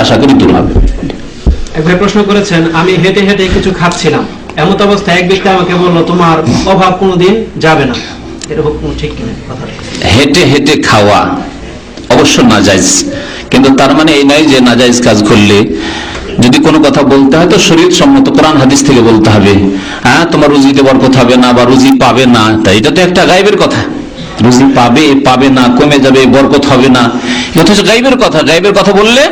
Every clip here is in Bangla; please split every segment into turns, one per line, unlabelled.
আশা করি দূর হবে।
একবার প্রশ্ন করেছেন, আমি হেঁটে হেঁটে কিছু খাচ্ছিলাম, এমত অবস্থায় এক ব্যক্তি আমাকে বললো তোমার অভাব কোনোদিন যাবে না, এরকম ঠিক কিনা কথা?
হেঁটে হেঁটে খাওয়া অবশ্য নাজায়েজ, কিন্তু তার মানে এই নয় যে নাজায়েজ কাজ করলে যদি কোনো কথা বলতে হয় তো শরীয়ত সম্মত কোরআন হাদিস থেকে বলতে হবে। হ্যাঁ, তোমার রুজিতে বরকত হবে না বা রুজি পাবে না, তাই এটা তো একটা গায়েবের কথা। রুজি পাবে, পাবে না, কমে যাবে, বরকত হবে না, এটা হচ্ছে গায়েবের কথা। গায়েবের কথা বললে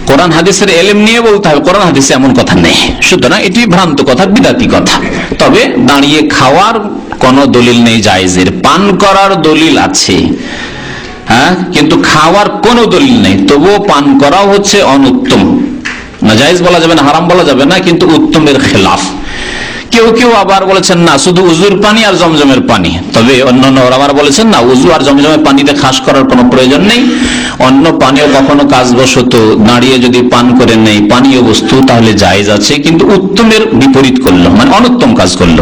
কোরআন হাদিসের এলেম নিয়ে বলতে হবে, কোরআন হাদিসে এমন কথা নেই। সুতরাং এটি ভ্রান্ত কথা, বিদাতি কথা। তবে দাঁড়িয়ে খাওয়ার কোনো দলিল নেই জায়েজের, পান করার দলিল আছে, হ্যাঁ, কিন্তু খাওয়ার কোনো দলিল নেই। তবুও পান করাও হচ্ছে অনুত্তম, নাজায়েজ বলা যাবে না, হারাম বলা যাবে না, কিন্তু উত্তমের খেলাফ। কেউ কেউ আবার বলেছেন না, শুধু উজুর পানি আর জমজমের পানি। তবে অন্যান্য আবার বলেছেন না, উজু আর জমজমের পানিতে খাস করার কোনো প্রয়োজন নেই। অন্য পানীয় কখনো কাজবশত দাঁড়িয়ে যদি পান করে নেই পানীয় বস্তু, তাহলে জায়েজ আছে, কিন্তু উত্তমের বিপরীত করলো, মানে অনুত্তম কাজ করলো,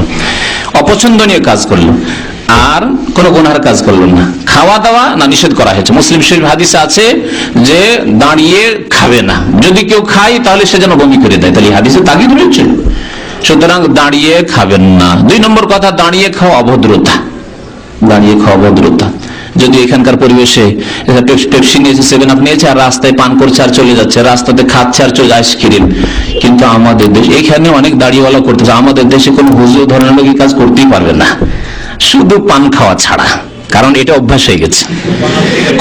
অপছন্দনীয় কাজ করলো, আর কোন গুনার কাজ করলো না। খাওয়া দাওয়া না নিষেধ করা হয়েছে। মুসলিম শরীফ হাদিসে আছে যে দাঁড়িয়ে খাবে না, যদি কেউ খায় তাহলে সে যেন বমি করে দেয়, তাহলে হাদিসে তাগিদ রয়েছে। সুতরাং দাঁড়িয়ে খাবেন না। 2 নম্বর কথা, দাঁড়িয়ে খাওয়া অভদ্রতা। দাঁড়িয়ে খাওয়া অভদ্রতা। যদি এখানকার পরিবেশে পেপসি নিয়েছে, 7 আপ নিয়েছে আর রাস্তায় পান করছে আর চলে যাচ্ছে, রাস্তাতে খাচ্ছে আর চলে আইসক্রিম, কিন্তু আমাদের দেশ এখানে অনেক দাড়িওয়ালা করতেছে, আমাদের দেশে কোনো হুজুর ধরনের লোক কাজ করতেই পারবে না, শুধু পান খাওয়া ছাড়া, কারণ এটা অভ্যাস হয়ে গেছে।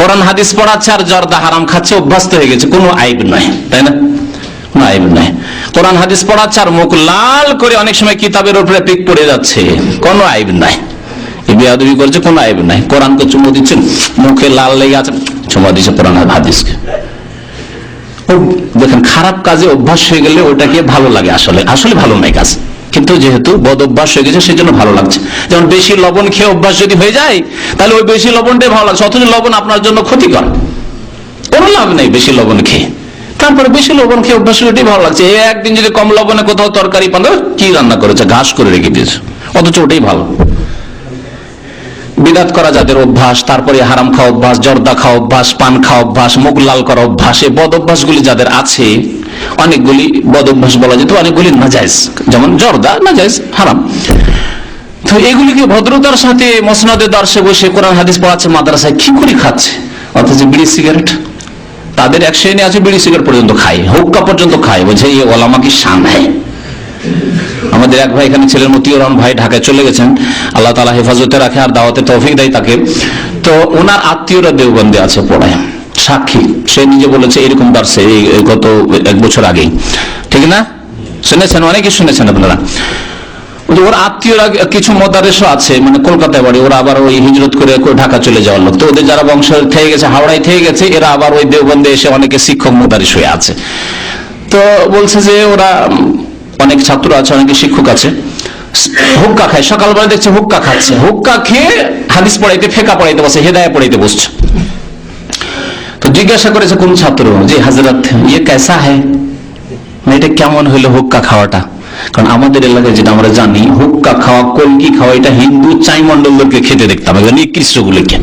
কোরআন হাদিস পড়াচ্ছে আর জর্দা হারাম খাচ্ছে, অভ্যাস তো হয়ে গেছে, কোনো আইব নয়, তাই না? আইব নাই। কোরআন হাদিস পড়াচ্ছে আর মুখ লাল করে অনেক সময় কিতাবের উপরে পিক পড়ে যাচ্ছে, কোনো আইব নাই। বেয়াদবি করছে, কোনো আইব নাই। কোরআনকে চুমো দিচ্ছেন, মুখে লাল লেগে আছে, চুমো দিচ্ছে কোরআন হাদিসকে। দেখেন, খারাপ কাজে অভ্যাস হয়ে গেলে ওটাকে ভালো লাগে, আসলে আসলে ভালো নাই কাজ, কিন্তু যেহেতু বদ অভ্যাস হয়ে গেছে সেই জন্য ভালো লাগছে। যেমন বেশি লবণ খেয়ে অভ্যাস যদি হয়ে যায়, তাহলে ওই বেশি লবণটাই ভালো লাগছে, অথচ লবণ আপনার জন্য ক্ষতিকর, কোনো লাভ নেই বেশি লবণ খেয়ে। তারপরে বেশি লবণ খেয়ে অভ্যাস ওটাই ভালো লাগছে। একদিন যদি কম লবণে কোথাও তরকারি পান, কি রান্না করেছে, ঘাস করে রেখে দিয়েছে, অথচ ওটাই ভালো। বিদাত করা যাদের অভ্যাস, তারপরে হারাম খাওয়া অভ্যাস, জর্দা খাওয়া অভ্যাস, পান খাওয়া অভ্যাস, মুখ লাল করা অভ্যাস, এই বদ অভ্যাসগুলি যাদের আছে, অনেকগুলি বদ অভ্যাস বলা যেত, অনেকগুলি নাজায়েজ, যেমন জর্দা নাজায়েজ, হারাম। তো এগুলিকে ভদ্রতার সাথে মসনদে দর্শে বসে কোরআন হাদিস পড়াচ্ছে মাদ্রাসায়, কি করে খাচ্ছে, অথচ বিড়ি সিগারেট তাদের এক শ্রেণী আছে, বিড়ি সিগারেট পর্যন্ত খায়, হুক্কা পর্যন্ত খায়, বোঝে এই ওলামা কি শান হয়। আমাদের এক ভাই এখানে ছিলেন, মতিউর রহমান ভাই, ঢাকায় চলে গেছেন, আল্লাহ তাআলা হেফাজতে রাখে আর দাওয়াতে তৌফিক দেয় তাকে। তো ওনার আত্মীয়রা দেওবন্দে আছে, পড়ায়, সাক্ষী, সে নিজে বলেছে এরকম দার্সে গত 1 বছর আগেই, ঠিক না? শুনেছেন, অনেকে শুনেছেন আপনারা। ওর আত্মীয়রা কিছু মদারেসও আছে, মানে কলকাতায় বাড়ি, ওরা আবার ওই হিজরত করে ঢাকা চলে যাওয়ার লোক। তো ওদের যারা বংশ থেকে গেছে, হাওড়ায় থেকে গেছে, এরা আবার ওই দেওবন্দে এসে অনেকে শিক্ষক মদারিস হয়ে আছে। তো বলছে যে ওরা অনেক ছাত্র আছে, অনেকে শিক্ষক আছে, হুক্কা খায়, সকালবেলা দেখছে হুক্কা খাচ্ছে, হুক্কা খেয়ে হাদিস পড়াইতে, ফেকা পড়াইতে বসে, হেদায়া পড়াইতে বসছে। তো জিজ্ঞাসা করেছে কোন ছাত্র, যে হাজরত ইয়ে কেসা হ্যায়, এটা কেমন হইলো হুক্কা খাওয়াটা? কারণ আমাদের এলাকায় যেটা আমরা জানি, হুক্কা খাওয়া, কলকি খাওয়া, এটা হিন্দু চাইমন্ডলদেরকে খেতে দেখতাম, নিকৃষ্টগুলোকে।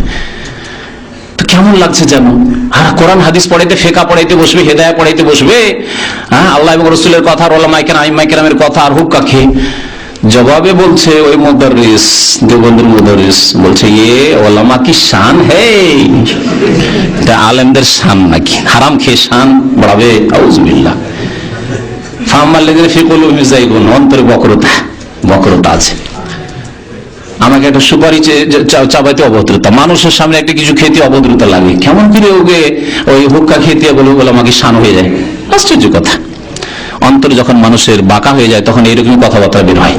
তো কেমন লাগছে যেন, আর কোরআন হাদিস পড়াইতে, ফেকা পড়াইতে বসবে, হেদায়া পড়াইতে বসবে, হ্যাঁ, আল্লাহ এবং রাসূলের কথা, উলামায়ে কেরাম, আইম্মায়ে কেরামের কথা, আর হুক্কা খেয়ে। জবাবে বলছে ওই মুদাররিস, দেওবন্দের মুদাররিস বলছে, ইয়ে উলামা কি শান হে, এটা আলেমদের শান নাকি, হারাম খেয়ে শান বাড়াবে, আউযুবিল্লাহ। অন্তরে বক্রতা আছে। আমাকে একটা সুপারি চাবাইতে অভদ্রতা, মানুষের সামনে একটা কিছু খেতে অভদ্রতা লাগে, কেমন করে ওকে ওই হুক্কা খেতে বলে আমাকে শান হয়ে যায়, আশ্চর্য কথা। অন্তরে যখন মানুষের বাঁকা হয়ে যায় তখন এইরকম কথাবার্তা বের হয়।